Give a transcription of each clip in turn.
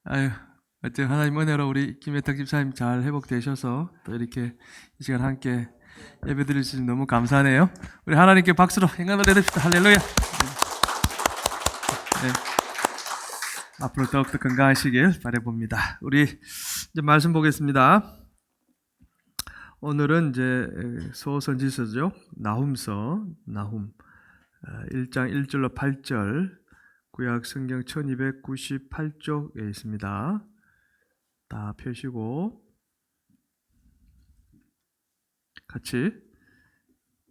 아유, 어쨌든 하나님 은혜로 우리 김혜탁 집사님 잘 회복되셔서 또 이렇게 이 시간 함께 예배드릴 수 있어서 너무 감사하네요. 우리 하나님께 박수로 행간을 내립시다. 할렐루야. 네, 앞으로 더욱더 건강하시길 바라봅니다. 우리 이제 말씀 보겠습니다. 오늘은 이제 소선지서죠. 나훔서, 나훔 1장 1절로 8절 구약 성경 1298쪽에 있습니다. 다 펴시고 같이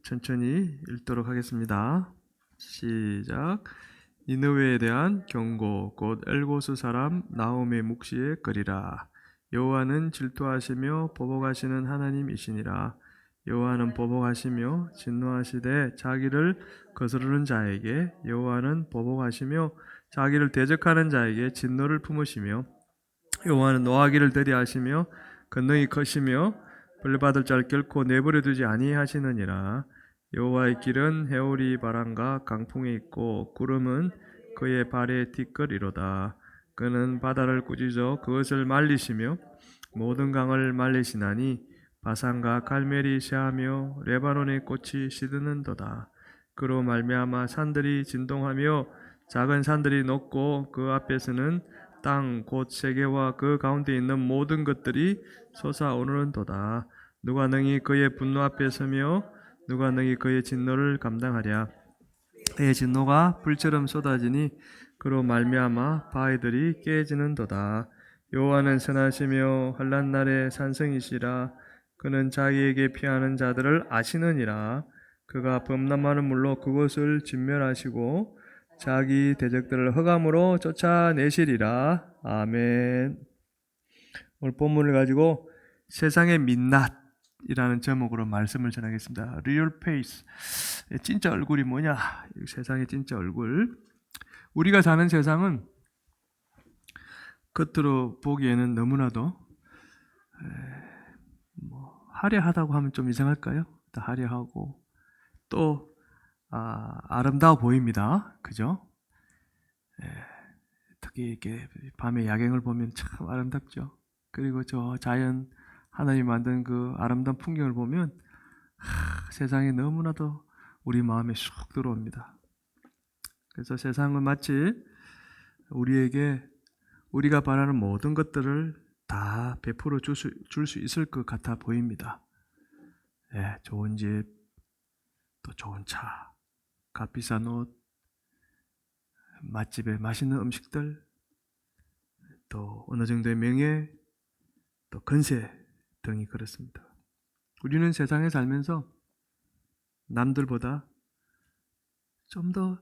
천천히 읽도록 하겠습니다. 시작. 니느웨에 대한 경고 곧 엘고스 사람 나홈의 묵시에 거리라. 여호와는 질투하시며 보복하시는 하나님이시니라. 여호와는 보복하시며 진노하시되 자기를 거스르는 자에게 여호와는 보복하시며 자기를 대적하는 자에게 진노를 품으시며 여호와는 노하기를 더디하시며 권능이 크시며 벌받을 자를 결코 내버려 두지 아니하시느니라. 여호와의 길은 해오리 바람과 강풍에 있고 구름은 그의 발에 티끌이로다. 그는 바다를 꾸짖어 그것을 말리시며 모든 강을 말리시나니 바산과 갈멜이 쇠하며 레바논의 꽃이 시드는도다. 그로 말미암아 산들이 진동하며 작은 산들이 녹고 그 앞에서는 땅 곧 세계와 그 가운데 있는 모든 것들이 솟아오르는도다. 누가 능히 그의 분노 앞에 서며 누가 능히 그의 진노를 감당하랴. 그의 진노가 불처럼 쏟아지니 그로 말미암아 바위들이 깨지는도다. 여호와는 선하시며 환난 날에 산성이시라. 그는 자기에게 피하는 자들을 아시느니라. 그가 범람하는 물로 그곳을 진멸하시고 자기 대적들을 흑암으로 쫓아내시리라. 아멘. 오늘 본문을 가지고 세상의 민낯이라는 제목으로 말씀을 전하겠습니다. Real face. 진짜 얼굴이 뭐냐? 세상의 진짜 얼굴. 우리가 사는 세상은 겉으로 보기에는 너무나도 화려하다고 하면 좀 이상할까요? 화려하고 또 아름다워 보입니다. 그죠? 특히 이렇게 밤에 야경을 보면 참 아름답죠. 그리고 저 자연 하나님이 만든 그 아름다운 풍경을 보면 세상이 너무나도 우리 마음에 쑥 들어옵니다. 그래서 세상은 마치 우리에게 우리가 바라는 모든 것들을 다 베풀어 줄 수 있을 것 같아 보입니다. 네, 좋은 집, 또 좋은 차, 값비싼 옷, 맛집에 맛있는 음식들, 또 어느 정도의 명예, 또 건세 등이 그렇습니다. 우리는 세상에 살면서 남들보다 좀 더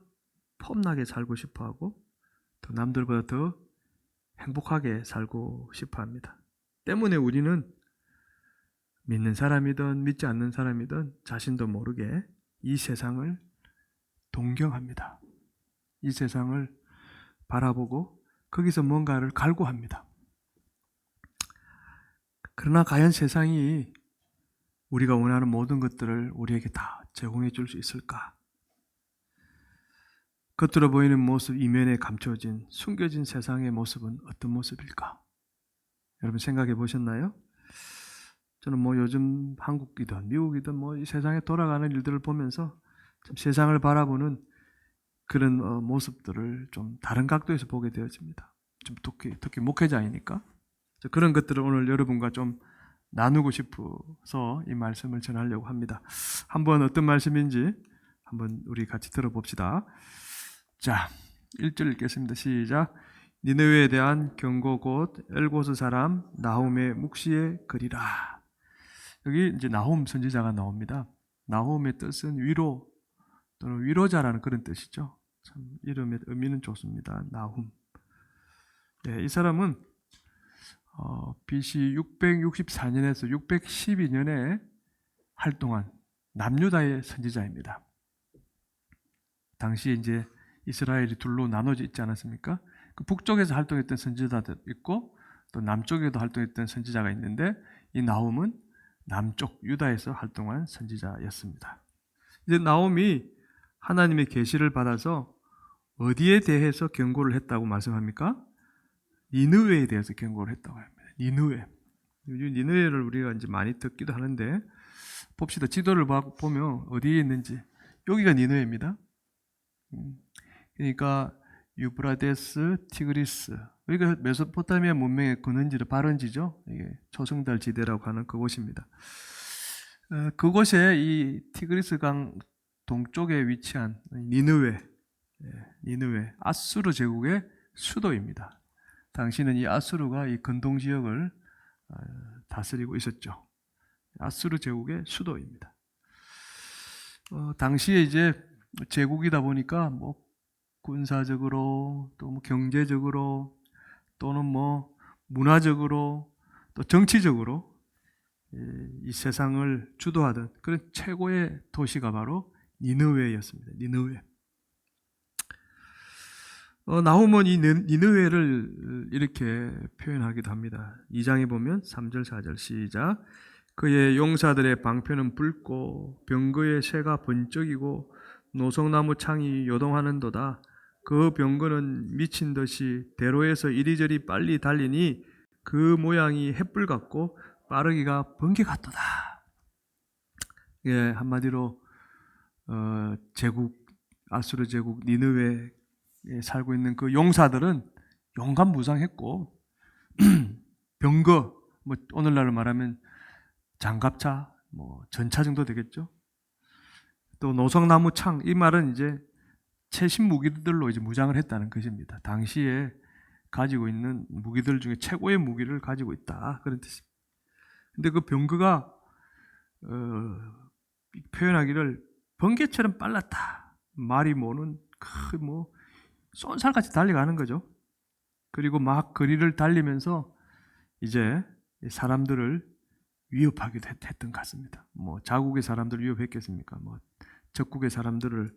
폼나게 살고 싶어하고 또 남들보다 더 행복하게 살고 싶어합니다. 때문에 우리는 믿는 사람이든 믿지 않는 사람이든 자신도 모르게 이 세상을 동경합니다. 이 세상을 바라보고 거기서 뭔가를 갈구합니다. 그러나 과연 세상이 우리가 원하는 모든 것들을 우리에게 다 제공해 줄 수 있을까? 겉으로 보이는 모습 이면에 감춰진 숨겨진 세상의 모습은 어떤 모습일까? 여러분 생각해 보셨나요? 저는 요즘 한국이든 미국이든 이 세상에 돌아가는 일들을 보면서 좀 세상을 바라보는 그런 모습들을 좀 다른 각도에서 보게 되어집니다. 좀 특히 목회자이니까 그런 것들을 오늘 여러분과 좀 나누고 싶어서 이 말씀을 전하려고 합니다. 한번 어떤 말씀인지 한번 우리 같이 들어봅시다. 자, 1절 읽겠습니다. 시작. 니느웨에 대한 경고 곧 엘고스 사람 나홈의 묵시에 거리라. 여기 이제 나홈 선지자가 나옵니다. 나홈의 뜻은 위로 또는 위로자라는 그런 뜻이죠. 참 이름의 의미는 좋습니다. 나훔. 네, 이 사람은 BC 664년에서 612년에 활동한 남유다의 선지자입니다. 당시 이제 이스라엘이 둘로 나눠져 있지 않았습니까? 그 북쪽에서 활동했던 선지자도 있고 또 남쪽에도 활동했던 선지자가 있는데 이 나훔은 남쪽 유다에서 활동한 선지자였습니다. 이제 나홈이 하나님의 계시를 받아서 어디에 대해서 경고를 했다고 말씀합니까? 니느웨에 대해서 경고를 했다고 합니다. 니느웨. 니느웨를 우리가 이제 많이 듣기도 하는데 봅시다. 지도를 보면 어디에 있는지. 여기가 니느웨입니다. 그러니까 유브라데스, 티그리스. 여기가 메소포타미아 문명의 근원지로 발원지죠. 이게 초승달 지대라고 하는 그곳입니다. 그곳에 이 티그리스 강 동쪽에 위치한 니느웨, 니느웨, 아수르 제국의 수도입니다. 당시는 이 아수르가 이 근동 지역을 다스리고 있었죠. 아수르 제국의 수도입니다. 당시에 이제 제국이다 보니까 뭐 군사적으로 또 뭐 경제적으로 또는 뭐 문화적으로 또 정치적으로 이 세상을 주도하던 그런 최고의 도시가 바로 니느웨였습니다. 니느웨. 나홈은 이 니느웨를 이렇게 표현하기도 합니다. 2장에 보면 3절 4절 시작. 그의 용사들의 방패는 붉고 병거의 새가 번쩍이고 노송나무 창이 요동하는도다. 그 병거는 미친 듯이 대로에서 이리저리 빨리 달리니 그 모양이 햇불 같고 빠르기가 번개 같도다. 예, 한마디로 제국 아수르 제국 니느웨에 살고 있는 그 용사들은 용감무장했고 병거, 뭐 오늘날로 말하면 장갑차, 뭐 전차 정도 되겠죠. 또 노성나무 창, 이 말은 이제 최신 무기들로 이제 무장을 했다는 것입니다. 당시에 가지고 있는 무기들 중에 최고의 무기를 가지고 있다, 그런 뜻입니다. 근데 그 병거가 표현하기를 번개처럼 빨랐다. 말이 뭐는 뭐 쏜살같이 달려가는 거죠. 그리고 막 거리를 달리면서 이제 사람들을 위협하기도 했던 것 같습니다. 뭐 자국의 사람들을 위협했겠습니까? 뭐 적국의 사람들을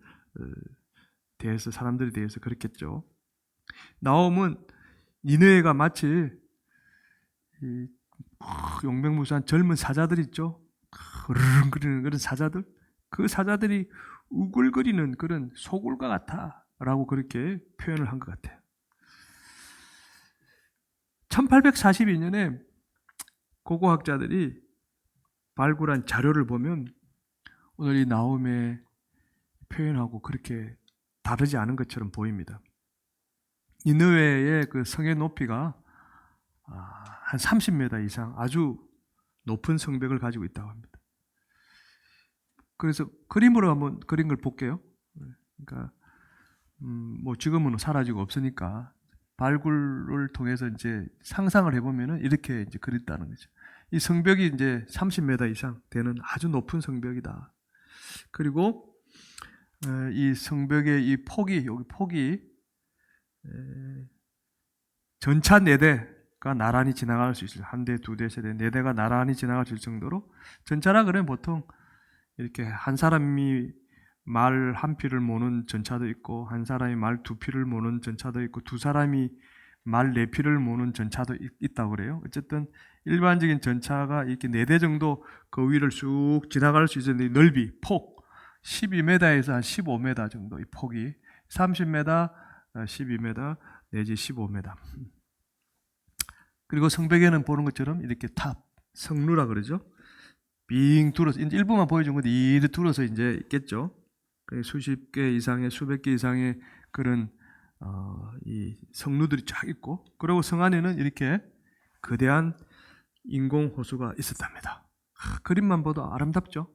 사람들에 대해서 그랬겠죠. 나홈은 니느웨가 마치 용맹무수한 젊은 사자들 있죠. 으르렁거리는 그런 사자들. 그 사자들이 우글거리는 그런 소굴과 같아라고 그렇게 표현을 한 것 같아요. 1842년에 고고학자들이 발굴한 자료를 보면 오늘 이 나홈의 표현하고 그렇게 다르지 않은 것처럼 보입니다. 니느웨의 그 성의 높이가 한 30m 이상 아주 높은 성벽을 가지고 있다고 합니다. 그래서 그림으로 한번 그린 걸 볼게요. 그러니까 뭐 지금은 사라지고 없으니까 발굴을 통해서 이제 상상을 해보면은 이렇게 이제 그렸다는 거죠. 이 성벽이 이제 30m 이상 되는 아주 높은 성벽이다. 그리고 이 성벽의 이 폭이, 여기 폭이 전차 4대가 나란히 지나갈 수 있어요. 한 대, 두 대, 세 대, 4대가 나란히 지나갈 수 있을 정도로. 전차라 그러면 보통 이렇게 한 사람이 말 한 피를 모는 전차도 있고, 한 사람이 말 2피를 모는 전차도 있고, 2사람이 말 4피를 모는 전차도 있다고 그래요. 어쨌든 일반적인 전차가 이렇게 4대 정도 그 위를 쑥 지나갈 수 있었는데, 넓이, 폭 12m에서 한 15m 정도, 이 폭이 30m, 12m 내지 15m. 그리고 성벽에는 보는 것처럼 이렇게 탑, 성루라 그러죠. 빙 둘러서, 이제 일부만 보여준 건데 이렇게 둘러서 이제 있겠죠. 수십 개 이상의, 수백 개 이상의 그런 이 성루들이 쫙 있고, 그리고 성 안에는 이렇게 거대한 인공 호수가 있었답니다. 그림만 봐도 아름답죠.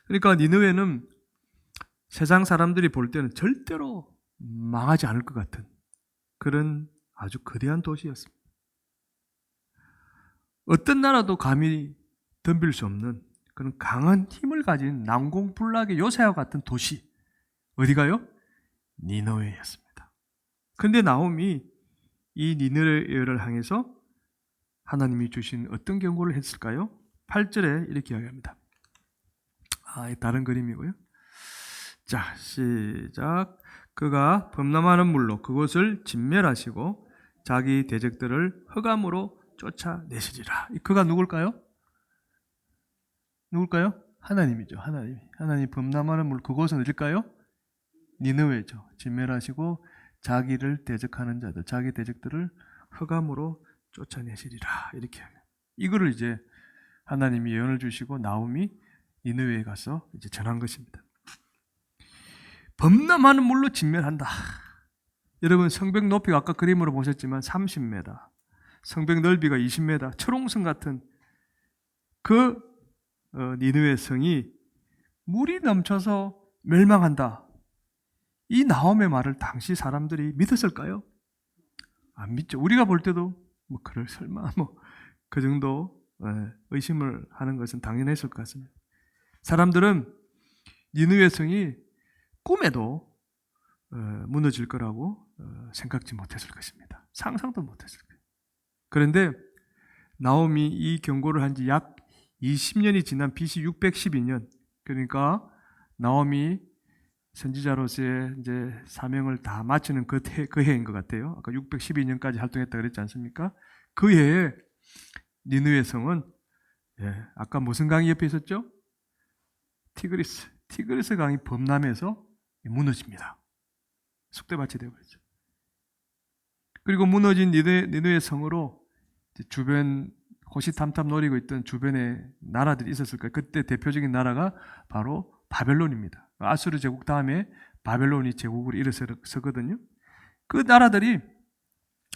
그러니까 니느웨는 세상 사람들이 볼 때는 절대로 망하지 않을 것 같은 그런 아주 거대한 도시였습니다. 어떤 나라도 감히 덤빌 수 없는 그런 강한 힘을 가진 난공불락의 요새와 같은 도시, 어디가요? 니느웨였습니다. 그런데 나홈이 이 니느웨를 향해서 하나님이 주신 어떤 경고를 했을까요? 8절에 이렇게 이야기합니다. 다른 그림이고요. 자, 시작. 그가 범람하는 물로 그곳을 진멸하시고 자기 대적들을 흑암으로 쫓아내시리라. 그가 누굴까요? 누굴까요? 하나님이죠. 하나님이 범람하는 물, 그곳은 어딜까요? 니느웨죠. 진멸하시고 자기를 대적하는 자들, 자기 대적들을 흑암으로 쫓아내시리라. 이렇게 이거를 이제 하나님이 예언을 주시고 나홈이 니느웨에 가서 이제 전한 것입니다. 범람하는 물로 진멸한다. 여러분 성벽 높이가 아까 그림으로 보셨지만 30m, 성벽 넓이가 20m, 철옹성 같은 그 니느웨 성이 물이 넘쳐서 멸망한다. 이 나홈의 말을 당시 사람들이 믿었을까요? 안 믿죠. 우리가 볼 때도 뭐 그럴 설마 뭐 그 정도 의심을 하는 것은 당연했을 것 같습니다. 사람들은 니느웨 성이 꿈에도 무너질 거라고 생각지 못했을 것입니다. 상상도 못했을 거예요. 그런데 나홈이 이 경고를 한 지 약 20년이 지난 BC 612년, 그러니까 나홈이 선지자로서의 이제 사명을 다 마치는 그 해인 것 같아요. 아까 612년까지 활동했다 그랬지 않습니까? 그 해에 니느웨 성은 아까 무슨 강이 옆에 있었죠? 티그리스 강이 범람해서 무너집니다. 쑥대밭이 되어버리죠. 그리고 무너진 니느웨 성으로 주변 호시탐탐 노리고 있던 주변에 나라들이 있었을 거예요. 그때 대표적인 나라가 바로 바벨론입니다. 아수르 제국 다음에 바벨론이 제국으로 일어서거든요. 그 나라들이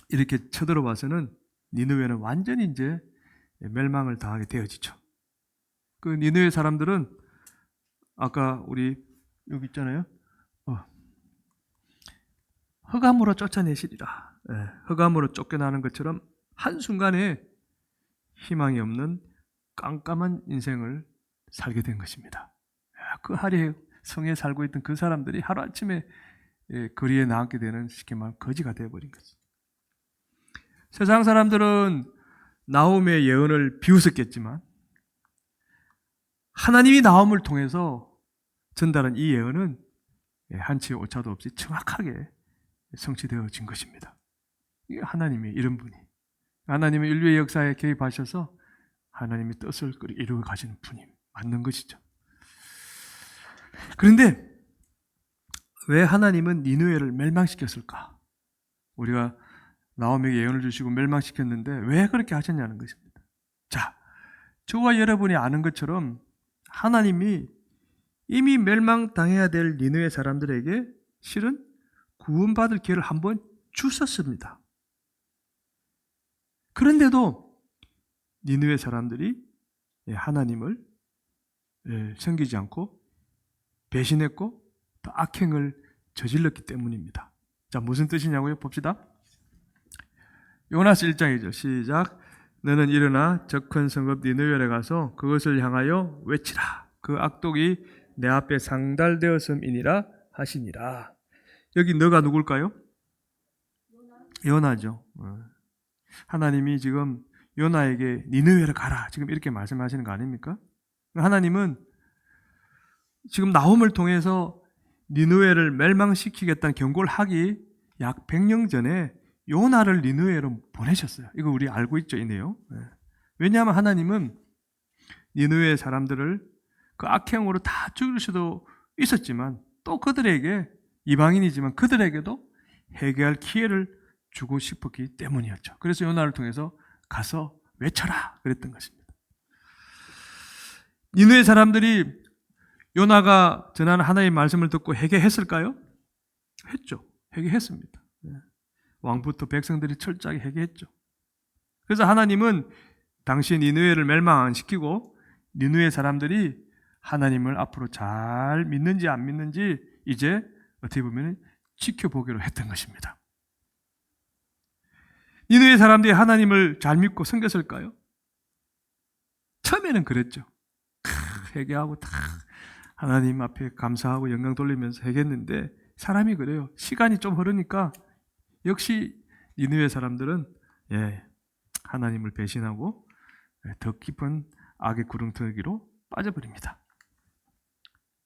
이렇게 쳐들어와서는 니느웨는 완전히 이제 멸망을 당하게 되어지죠. 그 니느웨 사람들은 아까 우리 여기 있잖아요. 흑암으로 쫓아내시리라. 흑암으로 쫓겨나는 것처럼 한순간에 희망이 없는 깜깜한 인생을 살게 된 것입니다. 그 하루에 성에 살고 있던 그 사람들이 하루아침에 거리에 나앉게 되는 쉽게 말하면 거지가 되어버린 거죠. 세상 사람들은 나홈의 예언을 비웃었겠지만 하나님이 나홈을 통해서 전달한 이 예언은 한치의 오차도 없이 정확하게 성취되어진 것입니다. 이게 하나님의 이런 분이, 하나님의 인류의 역사에 개입하셔서 하나님의 뜻을 이루어 가시는 분이 맞는 것이죠. 그런데 왜 하나님은 니느웨를 멸망시켰을까? 우리가 나홈에게 예언을 주시고 멸망시켰는데 왜 그렇게 하셨냐는 것입니다. 자, 저와 여러분이 아는 것처럼 하나님이 이미 멸망당해야 될 니느웨 사람들에게 실은 구원받을 기회를 한번 주셨습니다. 그런데도 니느웨 사람들이 하나님을 섬기지 않고 배신했고 또 악행을 저질렀기 때문입니다. 자, 무슨 뜻이냐고요? 봅시다. 요나스 1장이죠. 시작. 너는 일어나 적큰 성읍 니느웨에 가서 그것을 향하여 외치라. 그 악독이 내 앞에 상달되었음이니라 하시니라. 여기 너가 누굴까요? 요나죠. 하나님이 지금 요나에게 니느웨로 가라. 지금 이렇게 말씀하시는 거 아닙니까? 하나님은 지금 나홈을 통해서 니느웨를 멸망시키겠다는 경고를 하기 약 100년 전에 요나를 니느웨로 보내셨어요. 이거 우리 알고 있죠, 이 내용. 왜냐하면 하나님은 니느웨 사람들을 그 악행으로 다 죽일 수도 있었지만 또 그들에게 이방인이지만 그들에게도 회개할 기회를 주고 싶었기 때문이었죠. 그래서 요나를 통해서 가서 외쳐라 그랬던 것입니다. 니느웨 사람들이 요나가 전하는 하나님의 말씀을 듣고 회개했을까요? 했죠. 회개했습니다. 왕부터 백성들이 철저하게 회개했죠. 그래서 하나님은 당시 니느웨를 멸망 안 시키고 니느웨 사람들이 하나님을 앞으로 잘 믿는지 안 믿는지 이제 어떻게 보면 지켜보기로 했던 것입니다. 니느웨 사람들이 하나님을 잘 믿고 섬겼을까요? 처음에는 그랬죠. 회개하고 다 하나님 앞에 감사하고 영광 돌리면서 회개했는데 사람이 그래요. 시간이 좀 흐르니까 역시 니느웨 사람들은 하나님을 배신하고 더 깊은 악의 구렁텅이로 빠져버립니다.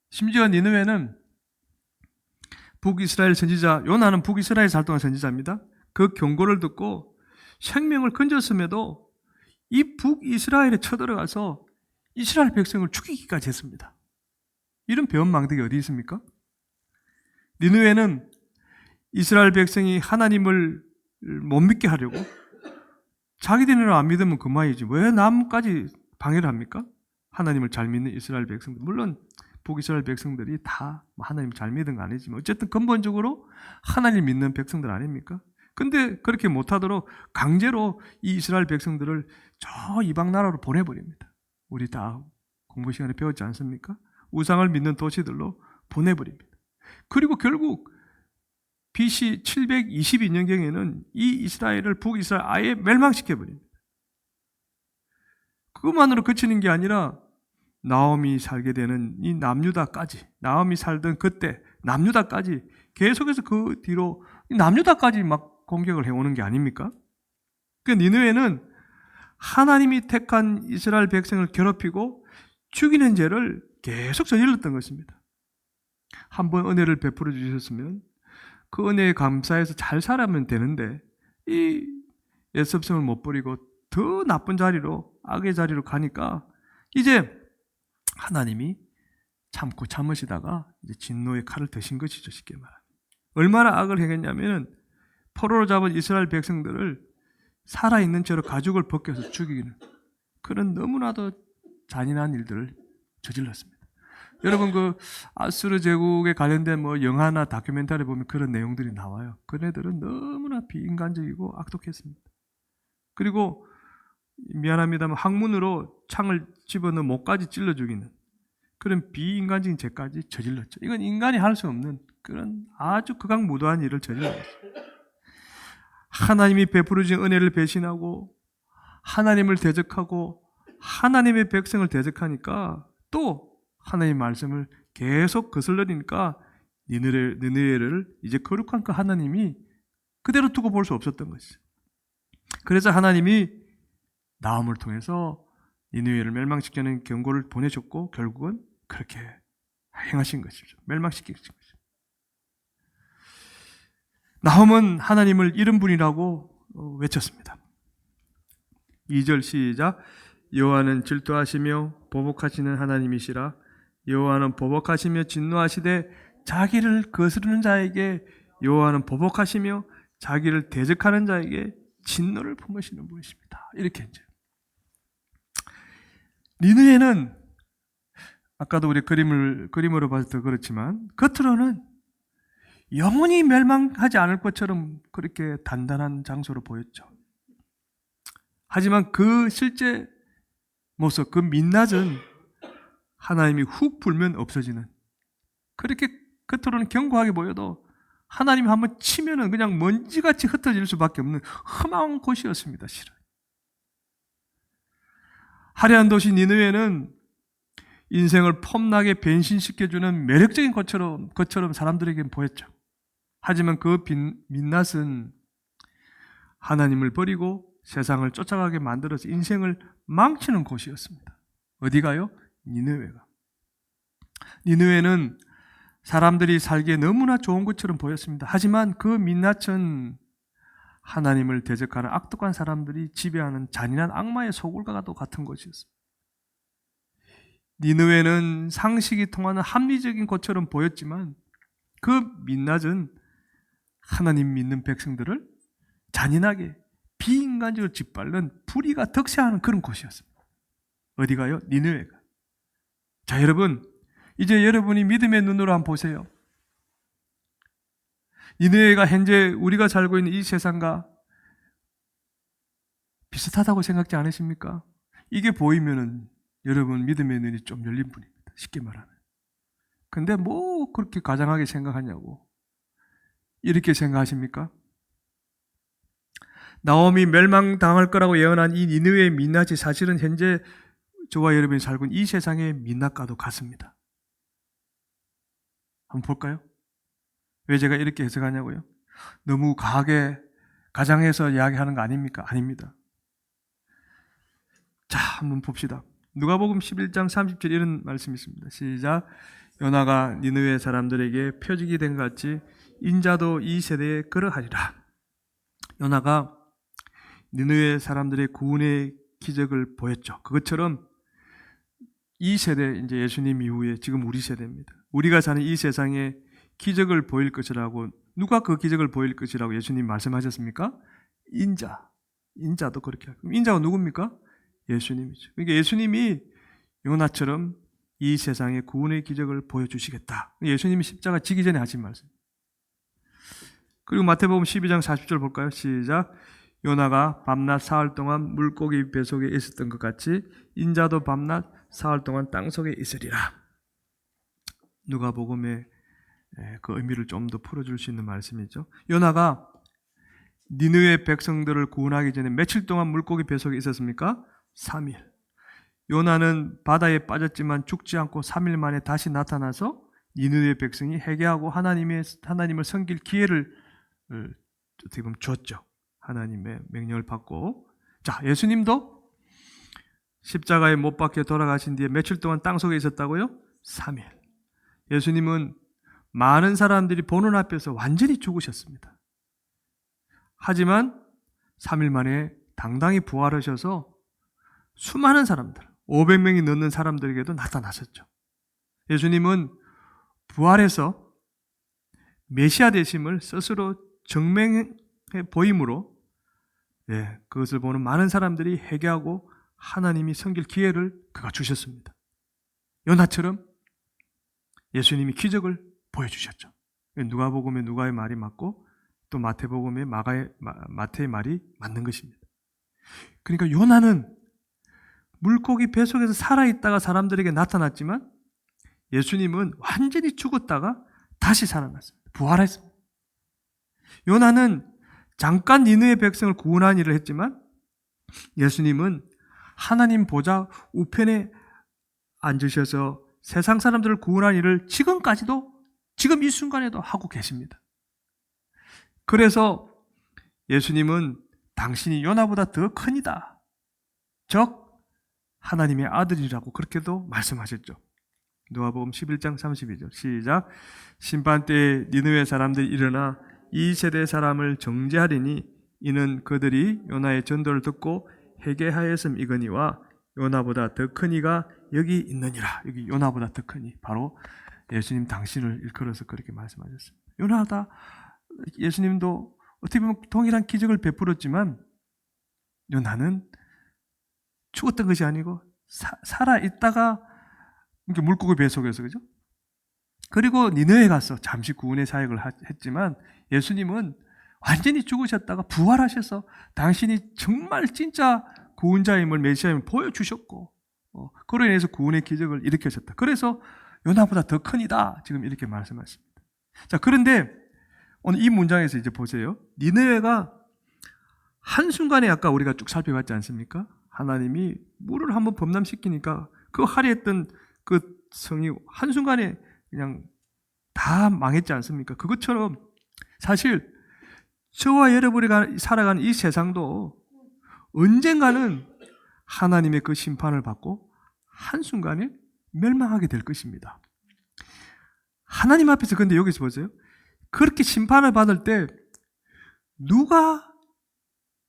심지어 니느웨는 북이스라엘 선지자 요나는 북이스라엘에서 활동한 선지자입니다. 그 경고를 듣고 생명을 건졌음에도 이 북이스라엘에 쳐들어가서 이스라엘 백성을 죽이기까지 했습니다. 이런 배은망덕이 어디 있습니까? 니느웨는 이스라엘 백성이 하나님을 못 믿게 하려고 자기들은 안 믿으면 그만이지 왜 남까지 방해를 합니까? 하나님을 잘 믿는 이스라엘 백성들, 물론 북이스라엘 백성들이 다 하나님을 잘 믿은 거 아니지만 어쨌든 근본적으로 하나님 믿는 백성들 아닙니까? 근데 그렇게 못하도록 강제로 이 이스라엘 백성들을 저 이방 나라로 보내버립니다. 우리 다 공부 시간에 배웠지 않습니까? 우상을 믿는 도시들로 보내버립니다. 그리고 결국 BC 722년경에는 이 이스라엘을 북이스라엘 아예 멸망시켜버립니다. 그것만으로 그치는 게 아니라 나오미 살게 되는 이 남유다까지, 나오미 살던 그때 남유다까지 계속해서 그 뒤로 남유다까지 막 공격을 해오는 게 아닙니까? 그 니느웨는 하나님이 택한 이스라엘 백성을 괴롭히고 죽이는 죄를 계속 저질렀던 것입니다. 한번 은혜를 베풀어 주셨으면 그 은혜에 감사해서 잘 살아면 되는데 이 예습성을 못 버리고 더 나쁜 자리로, 악의 자리로 가니까 이제 하나님이 참고 참으시다가 이제 진노의 칼을 드신 것이죠, 쉽게 말하면. 얼마나 악을 행했냐면 포로로 잡은 이스라엘 백성들을 살아있는 채로 가죽을 벗겨서 죽이는 그런 너무나도 잔인한 일들을 저질렀습니다. 여러분 그 아수르 제국에 관련된 뭐 영화나 다큐멘터리 보면 그런 내용들이 나와요. 그네들은 너무나 비인간적이고 악독했습니다. 그리고 미안합니다만 항문으로 창을 집어넣어 목까지 찔러 죽이는 그런 비인간적인 죄까지 저질렀죠. 이건 인간이 할 수 없는 그런 아주 극악무도한 일을 저질렀어요. 하나님이 베풀어 주신 은혜를 배신하고 하나님을 대적하고 하나님의 백성을 대적하니까 또 하나님의 말씀을 계속 거슬러니까 니느웨를 이제 거룩한 그 하나님이 그대로 두고 볼 수 없었던 것이죠. 그래서 하나님이 나홈을 통해서 니느웨를 멸망시키는 경고를 보내셨고 결국은 그렇게 행하신 것이죠. 멸망시키신 것이죠. 나홈은 하나님을 잃은 분이라고 외쳤습니다. 2절 시작. 여호와는 질투하시며 보복하시는 하나님이시라. 여호와는 보복하시며 진노하시되 자기를 거스르는 자에게 여호와는 보복하시며 자기를 대적하는 자에게 진노를 품으시는 분이십니다. 이렇게 이제 니느웨는 아까도 우리 그림으로 봐서 더 그렇지만 겉으로는 영원히 멸망하지 않을 것처럼 그렇게 단단한 장소로 보였죠. 하지만 그 실제 모습, 그 민낯은 하나님이 훅 불면 없어지는 그렇게 겉으로는 견고하게 보여도 하나님이 한번 치면은 그냥 먼지같이 흩어질 수밖에 없는 험한 곳이었습니다. 실은 화려한 도시 니느웨는 인생을 폼나게 변신시켜주는 매력적인 것처럼 사람들에게 보였죠. 하지만 그 민낯은 하나님을 버리고 세상을 쫓아가게 만들어서 인생을 망치는 곳이었습니다. 어디가요? 니느웨가. 니느웨는 사람들이 살기에 너무나 좋은 것처럼 보였습니다. 하지만 그 민낯은 하나님을 대적하는 악독한 사람들이 지배하는 잔인한 악마의 소굴과도 같은 것이었습니다. 니느웨는 상식이 통하는 합리적인 것처럼 보였지만 그 민낯은 하나님 믿는 백성들을 잔인하게 비인간적으로 짓밟는 불의가 득세하는 그런 곳이었습니다. 어디가요? 니느웨가. 자, 여러분 이제 여러분이 믿음의 눈으로 한번 보세요. 니느웨가 현재 우리가 살고 있는 이 세상과 비슷하다고 생각지 않으십니까? 이게 보이면은 여러분 믿음의 눈이 좀 열린 분입니다. 쉽게 말하면. 근데 뭐 그렇게 가장하게 생각하냐고. 이렇게 생각하십니까? 나홈이 멸망당할 거라고 예언한 이 니느웨의 민낯이 사실은 현재 저와 여러분이 살고 있는 이 세상의 민낯과도 같습니다. 한번 볼까요? 왜 제가 이렇게 해석하냐고요? 너무 과하게 가장해서 이야기하는 거 아닙니까? 아닙니다. 자, 한번 봅시다. 누가복음 11장 30절 이런 말씀이 있습니다. 시작. 요나가 니느웨 사람들에게 표적이 된 것 같이 인자도 이 세대에 그러하리라. 요나가 니느웨 사람들의 구원의 기적을 보였죠. 그것처럼 이 세대, 이제 예수님 이후에 지금 우리 세대입니다. 우리가 사는 이 세상에 기적을 보일 것이라고 누가 그 기적을 보일 것이라고 예수님 말씀하셨습니까? 인자도 그렇게 하고. 인자가 누굽니까? 예수님이죠. 그러니까 예수님이 요나처럼 이 세상에 구원의 기적을 보여주시겠다. 예수님이 십자가 지기 전에 하신 말씀. 그리고 마태복음 12장 40절 볼까요? 시작. 요나가 밤낮 사흘 동안 물고기 뱃속에 있었던 것 같이 인자도 밤낮 사흘 동안 땅속에 있으리라. 누가복음의 그 의미를 좀 더 풀어줄 수 있는 말씀이죠. 요나가 니느웨 백성들을 구원하기 전에 며칠 동안 물고기 뱃속에 있었습니까? 3일. 요나는 바다에 빠졌지만 죽지 않고 3일 만에 다시 나타나서 니느웨 백성이 회개하고 하나님을 섬길 기회를 어떻게 보면 줬죠. 하나님의 명령을 받고. 자, 예수님도 십자가에 못 박혀 돌아가신 뒤에 며칠 동안 땅속에 있었다고요? 3일. 예수님은 많은 사람들이 보는 앞에서 완전히 죽으셨습니다. 하지만 3일 만에 당당히 부활하셔서 수많은 사람들, 500명이 넘는 사람들에게도 나타나셨죠. 예수님은 부활해서 메시아 되심을 스스로 증명해 보임으로 그것을 보는 많은 사람들이 회개하고 하나님이 섬길 기회를 그가 주셨습니다. 요나처럼 예수님이 기적을 보여주셨죠. 누가복음에 누가의 말이 맞고 또 마태복음에 마태의 말이 맞는 것입니다. 그러니까 요나는 물고기 뱃속에서 살아있다가 사람들에게 나타났지만 예수님은 완전히 죽었다가 다시 살아났습니다. 부활했습니다. 요나는 잠깐 니느웨 백성을 구원한 일을 했지만 예수님은 하나님 보좌 우편에 앉으셔서 세상 사람들을 구원한 일을 지금까지도 지금 이 순간에도 하고 계십니다. 그래서 예수님은 당신이 요나보다 더 크니다. 즉 하나님의 아들이라고 그렇게도 말씀하셨죠. 누가복음 11장 32절 시작. 심판때에 니느웨 사람들이 일어나 이 세대 사람을 정죄하리니 이는 그들이 요나의 전도를 듣고 회개하였음이거니와 요나보다 더 큰 이가 여기 있느니라. 여기 요나보다 더 큰 이, 바로 예수님 당신을 일컬어서 그렇게 말씀하셨습니다. 요나다 예수님도 어떻게 보면 동일한 기적을 베풀었지만 요나는 죽었던 것이 아니고 살아있다가 물고기 뱃속에서, 그죠? 그리고 니느웨에 가서 잠시 구원의 사역을 했지만 예수님은 완전히 죽으셨다가 부활하셔서 당신이 정말 진짜 구원자임을 메시아임을 보여주셨고 그로 인해서 구원의 기적을 일으키셨다. 그래서 요나보다 더 크니다. 지금 이렇게 말씀하십니다. 자, 그런데 오늘 이 문장에서 이제 보세요. 니느웨가 한순간에 아까 우리가 쭉 살펴봤지 않습니까? 하나님이 물을 한번 범람시키니까 그 화려했던 그 성이 한순간에 그냥 다 망했지 않습니까? 그것처럼 사실 저와 여러분이 살아가는 이 세상도 언젠가는 하나님의 그 심판을 받고 한순간에 멸망하게 될 것입니다. 하나님 앞에서 근데 여기서 보세요. 그렇게 심판을 받을 때 누가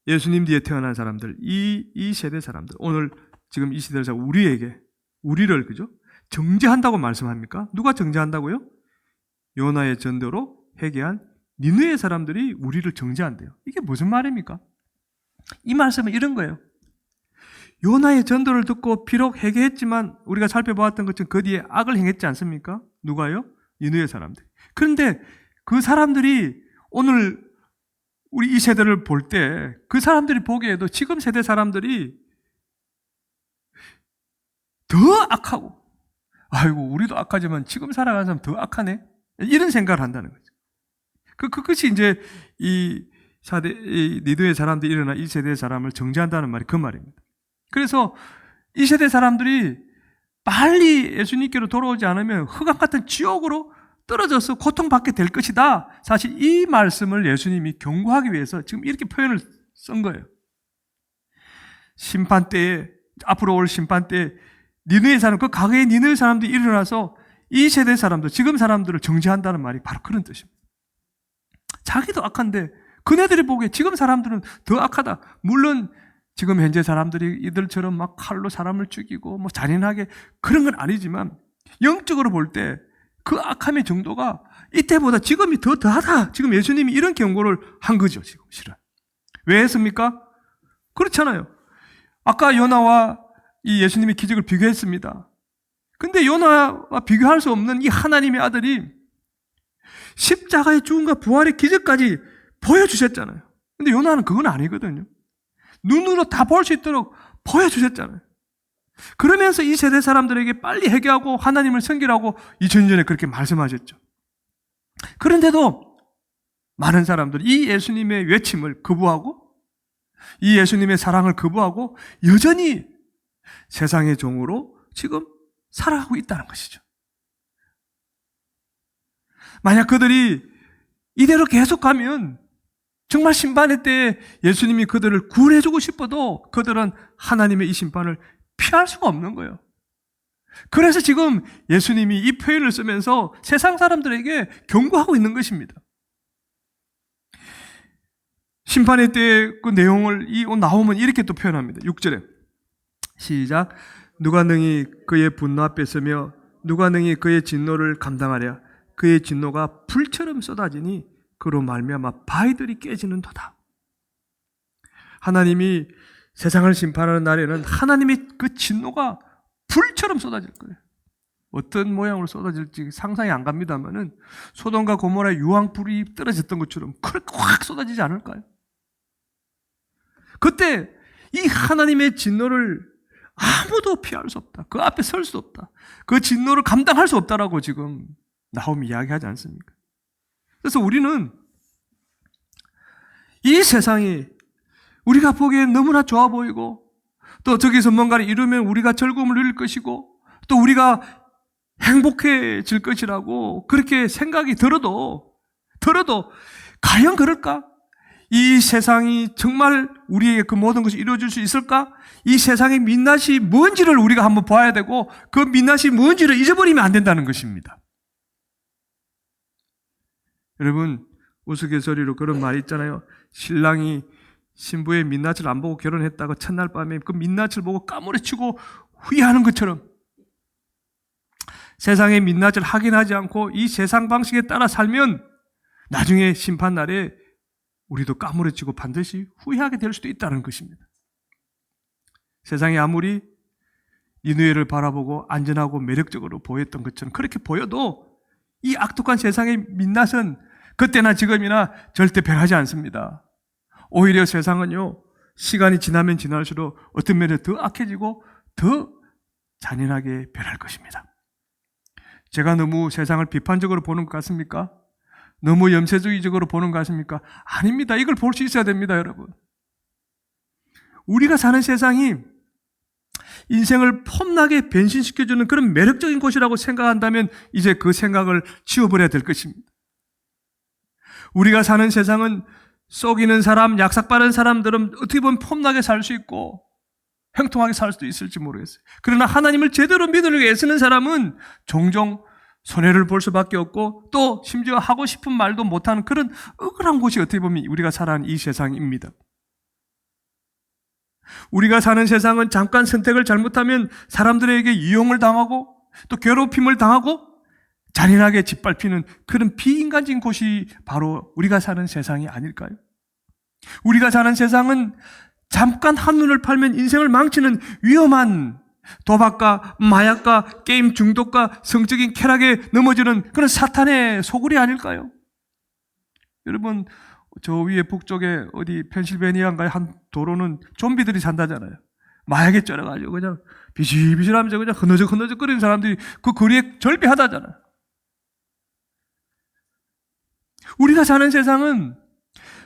예수님 뒤에 태어난 사람들, 이 세대 사람들, 오늘 지금 이 시대에서 우리를 그죠? 정죄한다고 말씀합니까? 누가 정죄한다고요? 요나의 전도로 회개한 니느웨 사람들이 우리를 정죄한대요. 이게 무슨 말입니까? 이 말씀은 이런 거예요. 요나의 전도를 듣고 비록 회개했지만 우리가 살펴보았던 것처럼 그 뒤에 악을 행했지 않습니까? 누가요? 니느웨 사람들. 그런데 그 사람들이 오늘 우리 이 세대를 볼 때 그 사람들이 보기에도 지금 세대 사람들이 더 악하고 아이고 우리도 악하지만 지금 살아가는 사람 더 악하네 이런 생각을 한다는 거죠. 그것이 이제 이 니느웨 사람들이 일어나 이 세대의 사람을 정죄한다는 말이 그 말입니다. 그래서 이 세대 사람들이 빨리 예수님께로 돌아오지 않으면 흑암 같은 지옥으로 떨어져서 고통받게 될 것이다. 사실 이 말씀을 예수님이 경고하기 위해서 지금 이렇게 표현을 쓴 거예요. 심판 때에, 앞으로 올 심판 때에 니느웨 사람, 그 과거의 니느웨 사람들이 일어나서 이 세대 사람들, 지금 사람들을 정죄한다는 말이 바로 그런 뜻입니다. 자기도 악한데 그네들이 보기에 지금 사람들은 더 악하다. 물론 지금 현재 사람들이 이들처럼 막 칼로 사람을 죽이고 뭐 잔인하게 그런 건 아니지만 영적으로 볼 때 그 악함의 정도가 이때보다 지금이 더하다. 지금 예수님이 이런 경고를 한 거죠, 지금 실은. 왜 했습니까? 그렇잖아요. 아까 요나와 이 예수님의 기적을 비교했습니다. 근데 요나와 비교할 수 없는 이 하나님의 아들이 십자가의 죽음과 부활의 기적까지 보여주셨잖아요. 근데 요나는 그건 아니거든요. 눈으로 다 볼 수 있도록 보여주셨잖아요. 그러면서 이 세대 사람들에게 빨리 회개하고 하나님을 섬기라고 2000년 전에 그렇게 말씀하셨죠. 그런데도 많은 사람들이 이 예수님의 외침을 거부하고 이 예수님의 사랑을 거부하고 여전히 세상의 종으로 지금 살아가고 있다는 것이죠. 만약 그들이 이대로 계속 가면 정말 심판의 때에 예수님이 그들을 구원해주고 싶어도 그들은 하나님의 이 심판을 피할 수가 없는 거예요. 그래서 지금 예수님이 이 표현을 쓰면서 세상 사람들에게 경고하고 있는 것입니다. 심판의 때의 그 내용을 나오면 이렇게 또 표현합니다. 6절에 시작. 누가 능히 그의 분노 앞에 서며 누가 능히 그의 진노를 감당하랴. 그의 진노가 불처럼 쏟아지니 그로 말미암아 바위들이 깨지는도다. 하나님이 세상을 심판하는 날에는 하나님의 그 진노가 불처럼 쏟아질 거예요. 어떤 모양으로 쏟아질지 상상이 안 갑니다만은 소돔과 고모라의 유황불이 떨어졌던 것처럼 그렇게 확 쏟아지지 않을까요? 그때 이 하나님의 진노를 아무도 피할 수 없다. 그 앞에 설 수 없다. 그 진노를 감당할 수 없다라고 지금 나홈이 이야기하지 않습니까? 그래서 우리는 이 세상이 우리가 보기엔 너무나 좋아 보이고 또 저기서 뭔가를 이루면 우리가 즐거움을 누릴 것이고 또 우리가 행복해질 것이라고 그렇게 생각이 들어도 과연 그럴까? 이 세상이 정말 우리에게 그 모든 것이 이루어질 수 있을까? 이 세상의 민낯이 뭔지를 우리가 한번 봐야 되고 그 민낯이 뭔지를 잊어버리면 안 된다는 것입니다. 여러분, 우스갯소리로 그런 말이 있잖아요. 신랑이 신부의 민낯을 안 보고 결혼했다가 첫날 밤에 그 민낯을 보고 까무러치고 후회하는 것처럼 세상의 민낯을 확인하지 않고 이 세상 방식에 따라 살면 나중에 심판날에 우리도 까무러치고 반드시 후회하게 될 수도 있다는 것입니다. 세상이 아무리 니느웨를 바라보고 안전하고 매력적으로 보였던 것처럼 그렇게 보여도 이 악독한 세상의 민낯은 그때나 지금이나 절대 변하지 않습니다. 오히려 세상은요, 시간이 지나면 지날수록 어떤 면에 더 악해지고 더 잔인하게 변할 것입니다. 제가 너무 세상을 비판적으로 보는 것 같습니까? 너무 염세주의적으로 보는 것 같습니까? 아닙니다. 이걸 볼 수 있어야 됩니다, 여러분. 우리가 사는 세상이 인생을 폼나게 변신시켜주는 그런 매력적인 곳이라고 생각한다면 이제 그 생각을 지워버려야 될 것입니다. 우리가 사는 세상은 속이는 사람, 약삭빠른 사람들은 어떻게 보면 폼나게 살 수 있고 행통하게 살 수도 있을지 모르겠어요. 그러나 하나님을 제대로 믿으려고 애쓰는 사람은 종종 손해를 볼 수밖에 없고 또 심지어 하고 싶은 말도 못하는 그런 억울한 곳이 어떻게 보면 우리가 살아가는 이 세상입니다. 우리가 사는 세상은 잠깐 선택을 잘못하면 사람들에게 이용을 당하고 또 괴롭힘을 당하고 잔인하게 짓밟히는 그런 비인간적인 곳이 바로 우리가 사는 세상이 아닐까요? 우리가 사는 세상은 잠깐 한눈을 팔면 인생을 망치는 위험한 도박과 마약과 게임 중독과 성적인 쾌락에 넘어지는 그런 사탄의 소굴이 아닐까요? 여러분, 저 위에 북쪽에 어디 펜실베니아인가의 한 도로는 좀비들이 산다잖아요. 마약에 쩔어가지고 그냥 비실비실하면서 그냥 흐느적흐느적거리는 사람들이 그 거리에 절비하다잖아요. 우리가 사는 세상은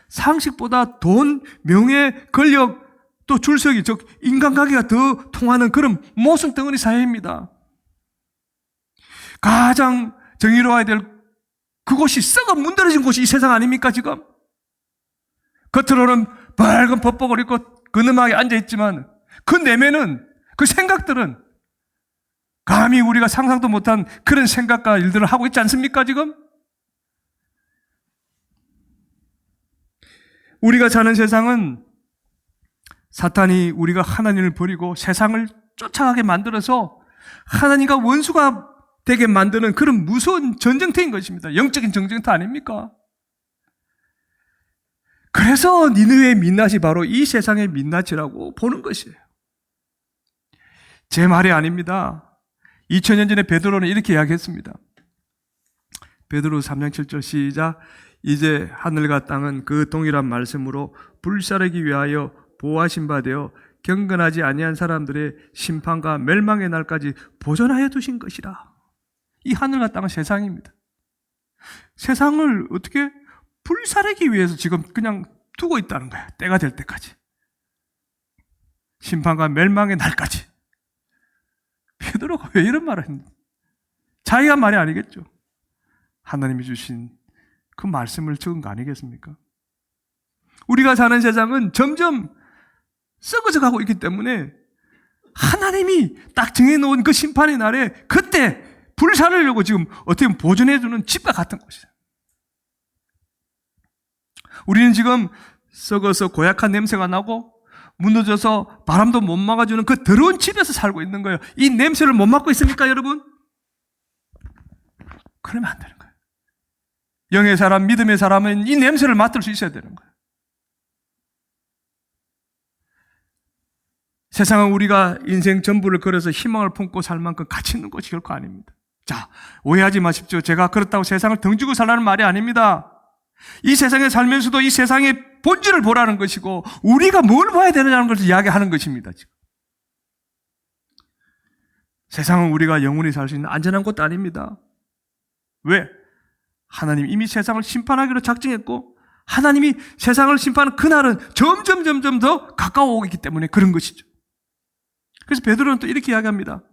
상식보다 돈, 명예, 권력, 또 줄서기, 즉 인간관계가 더 통하는 그런 모순 덩어리 사회입니다. 가장 정의로워야 될 그곳이 썩어 문드러진 곳이 이 세상 아닙니까 지금? 겉으로는 밝은 법복을 입고 근엄하게 앉아있지만 그 내면은, 그 생각들은 감히 우리가 상상도 못한 그런 생각과 일들을 하고 있지 않습니까 지금? 우리가 사는 세상은 사탄이 우리가 하나님을 버리고 세상을 쫓아가게 만들어서 하나님과 원수가 되게 만드는 그런 무서운 전쟁터인 것입니다. 영적인 전쟁터 아닙니까? 그래서 니느웨의 민낯이 바로 이 세상의 민낯이라고 보는 것이에요. 제 말이 아닙니다. 2000년 전에 베드로는 이렇게 이야기했습니다. 베드로 3장 7절 시작. 이제 하늘과 땅은 그 동일한 말씀으로 불사르기 위하여 보호하신 바 되어 경건하지 아니한 사람들의 심판과 멸망의 날까지 보존하여 두신 것이라. 이 하늘과 땅은 세상입니다. 세상을 어떻게 불사르기 위해서 지금 그냥 두고 있다는 거예요. 때가 될 때까지. 심판과 멸망의 날까지. 베드로가 왜 이런 말을 했는지. 자기가 말이 아니겠죠. 하나님이 주신 그 말씀을 적은 거 아니겠습니까? 우리가 사는 세상은 점점 썩어져 가고 있기 때문에 하나님이 딱 정해놓은 그 심판의 날에 그때 불사르려고 지금 어떻게 보면 보존해주는 집과 같은 것이죠. 우리는 지금 썩어서 고약한 냄새가 나고 무너져서 바람도 못 막아주는 그 더러운 집에서 살고 있는 거예요. 이 냄새를 못 맡고 있습니까, 여러분? 그러면 안 되는 거예요. 영의 사람, 믿음의 사람은 이 냄새를 맡을 수 있어야 되는 거예요. 세상은 우리가 인생 전부를 걸어서 희망을 품고 살 만큼 가치 있는 것이 결코 아닙니다. 자, 오해하지 마십시오. 제가 그렇다고 세상을 등지고 살라는 말이 아닙니다. 이 세상에 살면서도 이 세상의 본질을 보라는 것이고 우리가 뭘 봐야 되느냐는 것을 이야기하는 것입니다. 지금. 세상은 우리가 영원히 살 수 있는 안전한 곳도 아닙니다. 왜? 하나님이 이미 세상을 심판하기로 작정했고 하나님이 세상을 심판하는 그날은 점점 더 가까워 오고 있기 때문에 그런 것이죠. 그래서 베드로는 또 이렇게 이야기합니다.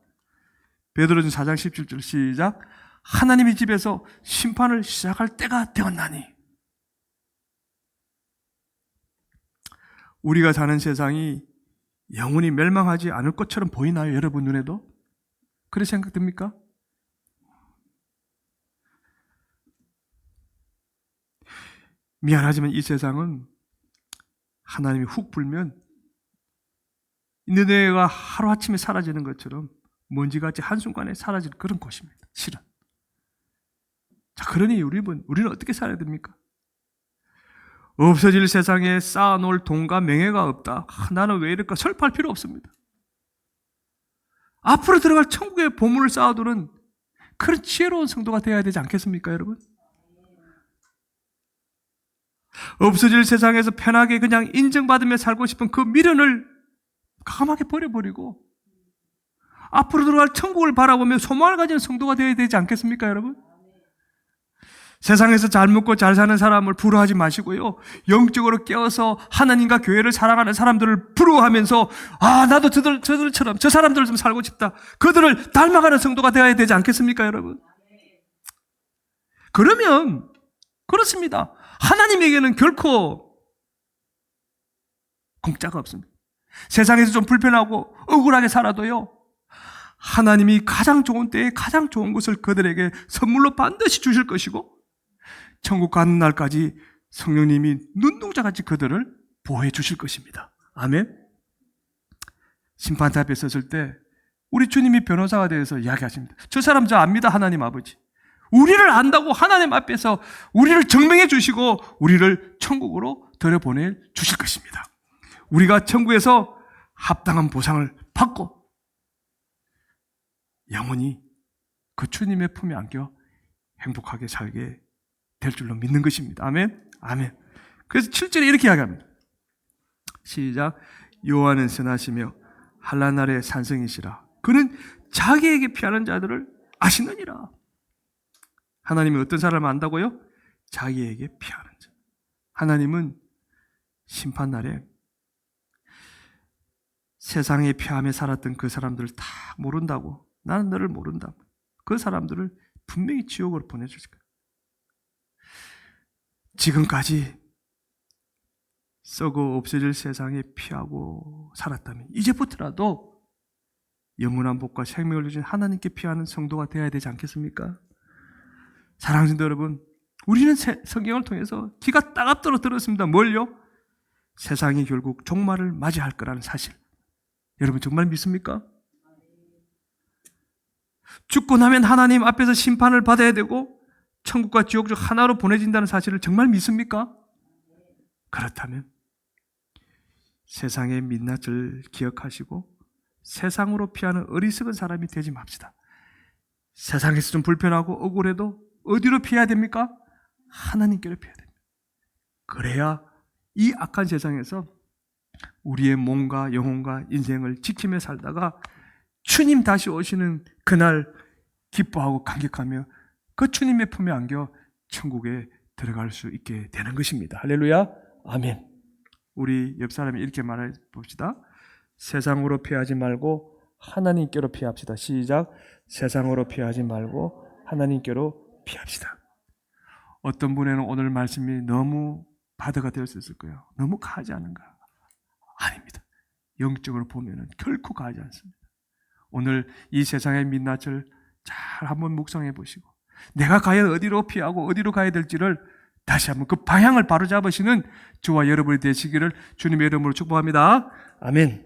베드로전 4장 17절 시작. 하나님의 집에서 심판을 시작할 때가 되었나니. 우리가 사는 세상이 영원히 멸망하지 않을 것처럼 보이나요? 여러분 눈에도? 그렇게 생각됩니까? 미안하지만 이 세상은 하나님이 훅 불면 니느웨가 하루아침에 사라지는 것처럼 먼지같이 한순간에 사라질 그런 곳입니다. 실은. 자, 그러니 우리는 어떻게 살아야 됩니까? 없어질 세상에 쌓아놓을 돈과 명예가 없다. 나는 왜 이럴까? 설파할 필요 없습니다. 앞으로 들어갈 천국의 보물을 쌓아두는 그런 지혜로운 성도가 되어야 되지 않겠습니까, 여러분? 없어질 세상에서 편하게 그냥 인정받으며 살고 싶은 그 미련을 가감하게 버려버리고 앞으로 들어갈 천국을 바라보며 소망을 가진 성도가 되어야 되지 않겠습니까, 여러분? 세상에서 잘 먹고 잘 사는 사람을 부러워하지 마시고요. 영적으로 깨어서 하나님과 교회를 사랑하는 사람들을 부러워하면서 나도 저들처럼 저 사람들 좀 살고 싶다. 그들을 닮아가는 성도가 되어야 되지 않겠습니까, 여러분? 그러면 그렇습니다. 하나님에게는 결코 공짜가 없습니다. 세상에서 좀 불편하고 억울하게 살아도요. 하나님이 가장 좋은 때에 가장 좋은 것을 그들에게 선물로 반드시 주실 것이고 천국 가는 날까지 성령님이 눈동자같이 그들을 보호해 주실 것입니다. 아멘. 심판대 앞에 섰을 때 우리 주님이 변호사가 되어서 이야기하십니다. 저 사람 저 압니다, 하나님 아버지. 우리를 안다고 하나님 앞에서 우리를 증명해 주시고 우리를 천국으로 들여보내 주실 것입니다. 우리가 천국에서 합당한 보상을 받고 영원히 그 주님의 품에 안겨 행복하게 살게 될 줄로 믿는 것입니다. 아멘. 아멘. 그래서 7절에 이렇게 이야기합니다. 시작. 여호와는 선하시며 한란날의 산성이시라. 그는 자기에게 피하는 자들을 아시느니라. 하나님이 어떤 사람을 안다고요? 자기에게 피하는 자. 하나님은 심판날에 세상에 피함에 살았던 그 사람들을 다 모른다고, 나는 너를 모른다고, 그 사람들을 분명히 지옥으로 보내주실 거예요. 지금까지 썩어 없어질 세상에 피하고 살았다면 이제부터라도 영원한 복과 생명을 주신 하나님께 피하는 성도가 되어야 되지 않겠습니까? 사랑하는 성도 여러분, 우리는 성경을 통해서 귀가 따갑도록 들었습니다. 뭘요? 세상이 결국 종말을 맞이할 거라는 사실. 여러분 정말 믿습니까? 죽고 나면 하나님 앞에서 심판을 받아야 되고 천국과 지옥 중 하나로 보내진다는 사실을 정말 믿습니까? 그렇다면 세상의 민낯을 기억하시고 세상으로 피하는 어리석은 사람이 되지 맙시다. 세상에서 좀 불편하고 억울해도 어디로 피해야 됩니까? 하나님께로 피해야 됩니다. 그래야 이 악한 세상에서 우리의 몸과 영혼과 인생을 지키며 살다가 주님 다시 오시는 그날 기뻐하고 감격하며 그 주님의 품에 안겨 천국에 들어갈 수 있게 되는 것입니다. 할렐루야. 아멘. 우리 옆 사람이 이렇게 말해 봅시다. 세상으로 피하지 말고 하나님께로 피합시다. 시작. 세상으로 피하지 말고 하나님께로 피합시다. 어떤 분에는 오늘 말씀이 너무 바다가 되었을 거예요. 너무 가지 않은가? 아닙니다. 영적으로 보면은 결코 가지 않습니다. 오늘 이 세상의 민낯을 잘 한번 묵상해 보시고 내가 과연 어디로 피하고 어디로 가야 될지를 다시 한번 그 방향을 바로 잡으시는 저와 여러분이 되시기를 주님의 이름으로 축복합니다. 아멘.